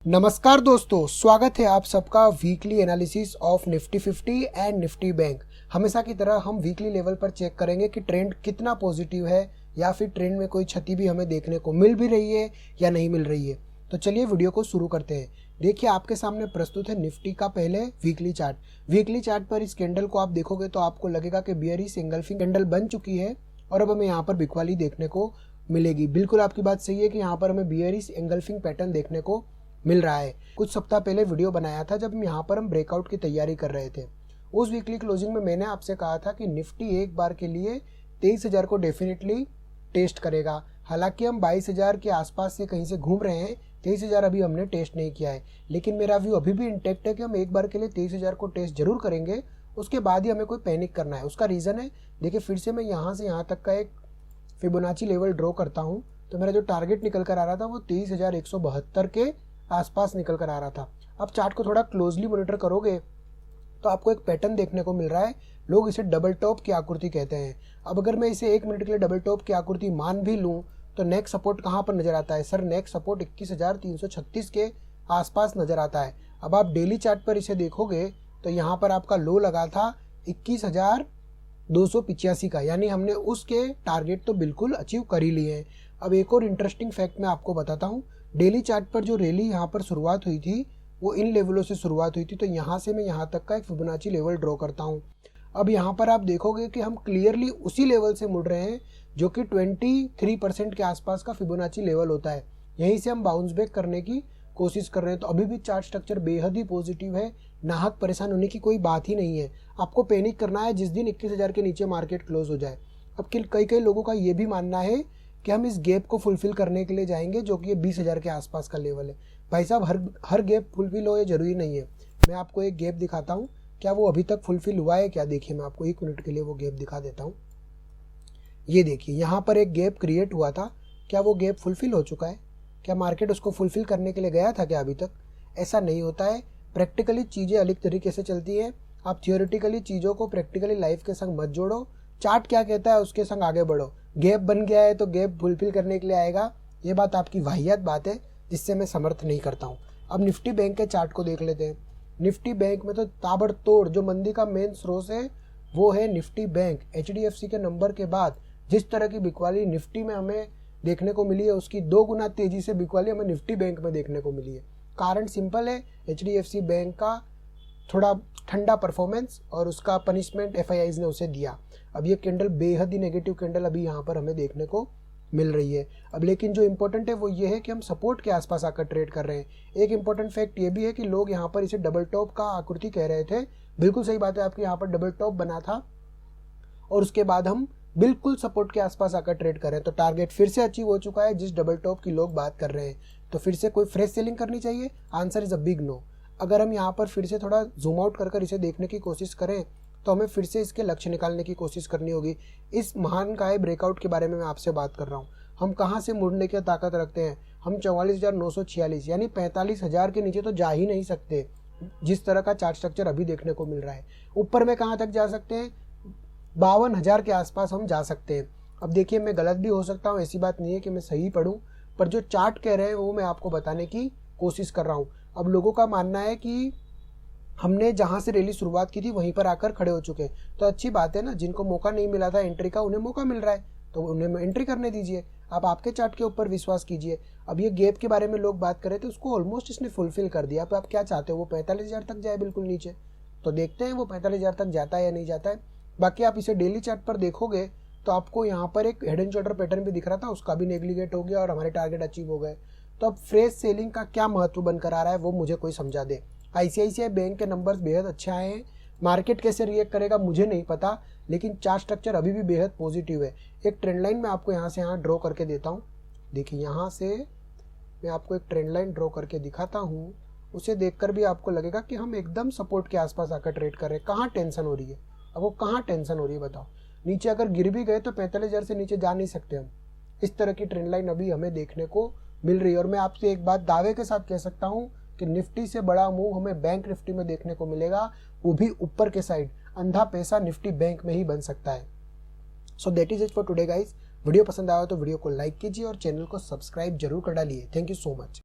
नमस्कार दोस्तों, स्वागत है आप सबका weekly analysis of Nifty 50 and Nifty bank. हमेशा की तरह हम वीकली लेवल पर चेक करेंगे कि ट्रेंड कितना पॉजिटिव है या फिर ट्रेंड में कोई क्षति भी हमें देखने को मिल भी रही है या नहीं मिल रही है। तो चलिए वीडियो को शुरू करते हैं। देखिए, आपके सामने प्रस्तुत है निफ्टी का पहले वीकली चार्ट। वीकली चार्ट पर इस कैंडल को आप देखोगे तो आपको लगेगा कि बियरिश एंगल्फिंग कैंडल बन चुकी है और अब हमें यहाँ पर बिकवाली देखने को मिलेगी। बिल्कुल आपकी बात सही है कि यहाँ पर हमें बियरिश एंगल्फिंग पैटर्न देखने को मिल रहा है। कुछ सप्ताह पहले वीडियो बनाया था जब यहाँ पर हम ब्रेकआउट की तैयारी कर रहे थे। उस वीकली क्लोजिंग में मैंने आपसे कहा था कि निफ्टी एक बार के लिए 23,000 को डेफिनेटली टेस्ट करेगा। हालांकि हम 22,000 के आसपास से कहीं से घूम रहे हैं, 23,000 अभी हमने टेस्ट नहीं किया है, लेकिन मेरा व्यू अभी भी इंटेक्ट है कि हम एक बार के लिए 23,000 को टेस्ट जरूर करेंगे। उसके बाद ही हमें कोई पैनिक करना है। उसका रीज़न है, देखिए फिर से मैं यहाँ से यहाँ तक का एक फिबोनाची लेवल ड्रॉ करता हूँ तो मेरा जो टारगेट निकल कर आ रहा था वो 23,172 के आसपास निकल कर आ रहा था। अब चार्ट को थोड़ा क्लोजली मॉनिटर करोगे तो आपको एक पैटर्न देखने को मिल रहा है। लोग इसे डबल टॉप की आकृति कहते हैं। अब अगर मैं इसे 1 मिनट के लिए डबल टॉप की आकृति मान भी लूं तो नेक्स्ट सपोर्ट कहां पर नजर आता है? सर, नेक्स्ट सपोर्ट 21,336 के आसपास नजर आता है। अब आप डेली चार्ट पर इसे देखोगे तो यहाँ पर आपका लो लगा था 21,285 का, यानी हमने उसके टारगेट तो बिल्कुल अचीव कर ही लिए हैं। अब एक और इंटरेस्टिंग फैक्ट मैं आपको बताता हूँ। डेली चार्ट पर जो रैली यहाँ पर शुरुआत हुई थी वो इन लेवलों से शुरुआत हुई थी, तो यहाँ से मैं यहाँ तक का एक फिबोनाची लेवल ड्रॉ करता हूँ। अब यहाँ पर आप देखोगे कि हम क्लियरली उसी लेवल से मुड़ रहे हैं जो कि 23% के आसपास का फिबोनाची लेवल होता है। यहीं से हम बाउंस बैक करने की कोशिश कर रहे हैं। तो अभी भी चार्ट स्ट्रक्चर बेहद ही पॉजिटिव है। नाहक परेशान होने की कोई बात ही नहीं है। आपको पैनिक करना है जिस दिन 21,000 के नीचे मार्केट क्लोज हो जाए। अब कई लोगों का ये भी मानना है कि हम इस गैप को फुलफिल करने के लिए जाएंगे जो कि ये 20,000 के आसपास का लेवल है। भाई साहब, हर गैप फुलफिल हो ये जरूरी नहीं है। मैं आपको एक गैप दिखाता हूँ, क्या वो अभी तक फुलफिल हुआ है क्या? देखिए, मैं आपको 1 मिनट के लिए वो गैप दिखा देता हूँ। ये देखिए, यहाँ पर एक गैप क्रिएट हुआ था। क्या वो गैप फुलफिल हो चुका है? क्या मार्केट उसको फुलफिल करने के लिए गया था क्या अभी तक? ऐसा नहीं होता है। प्रैक्टिकली चीज़ें अलग तरीके से चलती है। आप थियोरेटिकली चीज़ों को प्रैक्टिकली लाइफ के संग मत जोड़ो। चार्ट क्या कहता है उसके संग आगे बढ़ो। गैप बन गया है तो गैप फुलफिल करने के लिए आएगा, ये बात आपकी वाहियात बात है जिससे मैं समर्थ नहीं करता हूँ। अब निफ्टी बैंक के चार्ट को देख लेते हैं। निफ्टी बैंक में तो ताबड़तोड़ जो मंदी का मेन स्रोत है वो है निफ्टी बैंक। HDFC के नंबर के बाद जिस तरह की बिकवाली निफ्टी में हमें देखने को मिली है उसकी 2 गुना तेजी से बिकवाली हमें निफ्टी बैंक में देखने को मिली है। कारण सिंपल है, HDFC बैंक का थोड़ा ठंडा परफॉर्मेंस और उसका पनिशमेंट FIIs ने उसे दिया। अब ये कैंडल बेहद ही नेगेटिव कैंडल अभी यहाँ पर हमें देखने को मिल रही है। अब लेकिन जो इम्पोर्टेंट है वो ये है कि हम सपोर्ट के आसपास आकर ट्रेड कर रहे हैं। एक इम्पोर्टेंट फैक्ट ये भी है कि लोग यहाँ पर इसे डबल टॉप का आकृति कह रहे थे। बिल्कुल सही बात है, आपके यहाँ पर डबल टॉप बना था और उसके बाद हम बिल्कुल सपोर्ट के आसपास आकर ट्रेड कर रहे हैं। तो टारगेट फिर से अचीव हो चुका है जिस डबल टॉप की लोग बात कर रहे हैं। तो फिर से कोई फ्रेश सेलिंग करनी चाहिए? Answer is a big no. अगर हम यहाँ पर फिर से थोड़ा जूम आउट कर इसे देखने की कोशिश करें तो हमें फिर से इसके लक्ष्य निकालने की कोशिश करनी होगी। इस महान काय ब्रेकआउट के बारे में मैं आपसे बात कर रहा हूँ। हम कहाँ से मुड़ने की ताकत रखते हैं? हम 44,946 यानी 45,000 के नीचे तो जा ही नहीं सकते जिस तरह का चार्ट स्ट्रक्चर अभी देखने को मिल रहा है। ऊपर में कहाँ तक जा सकते हैं? 52,000 के आसपास हम जा सकते हैं। अब देखिए, मैं गलत भी हो सकता हूँ, ऐसी बात नहीं है कि मैं सही पढ़ूँ, पर जो चार्ट कह रहे हैं वो मैं आपको बताने की कोशिश कर रहा हूँ। अब लोगों का मानना है कि हमने जहां से रैली शुरुआत की थी वहीं पर आकर खड़े हो चुके हैं, तो अच्छी बात है ना। जिनको मौका नहीं मिला था एंट्री का उन्हें मौका मिल रहा है तो उन्हें एंट्री करने दीजिए। आप आपके चार्ट के ऊपर विश्वास कीजिए। अब ये गैप के बारे में लोग बात कर रहे थे, उसको ऑलमोस्ट इसने फुलफिल कर दिया। अब आप क्या चाहते हो? वो 45,000 तक जाए बिल्कुल नीचे, तो देखते हैं वो 45,000 तक जाता है या नहीं जाता है। बाकी आप इसे डेली चार्ट पर देखोगे तो आपको यहाँ पर एक हेड एंड शोल्डर पैटर्न भी दिख रहा था, उसका भी नेग्लिगेट हो गया और हमारे टारगेट अचीव हो गए। तो अब फ्रेश सेलिंग का क्या महत्व बनकर आ रहा है वो मुझे कोई समझा दे। ICICI बैंक के नंबर्स बेहद अच्छे आए हैं। मार्केट कैसे रिएक्ट करेगा मुझे नहीं पता, लेकिन चार्ट स्ट्रक्चर अभी भी बेहद पॉजिटिव है। एक ट्रेंड लाइन मैं आपको यहाँ से यहाँ ड्रॉ करके देता हूँ। देखिए, यहाँ से मैं आपको एक ट्रेंड लाइन ड्रॉ करके दिखाता हूँ। उसे देखकर भी आपको लगेगा कि हम एकदम सपोर्ट के आसपास आकर ट्रेड कर रहे हैं। कहाँ टेंशन हो रही है? अब वो कहाँ टेंशन हो रही है बताओ? नीचे अगर गिर भी गए तो 45,000 से नीचे जा नहीं सकते हम। इस तरह की ट्रेंड लाइन अभी हमें देखने को मिल रही है। और मैं आपसे एक बात दावे के साथ कह सकता हूँ कि निफ्टी से बड़ा मूव हमें बैंक निफ्टी में देखने को मिलेगा, वो भी ऊपर के साइड। अंधा पैसा निफ्टी बैंक में ही बन सकता है। So that is it for today guys. Video पसंद आया तो वीडियो को लाइक कीजिए और चैनल को सब्सक्राइब जरूर कर डालिए। Thank you so much.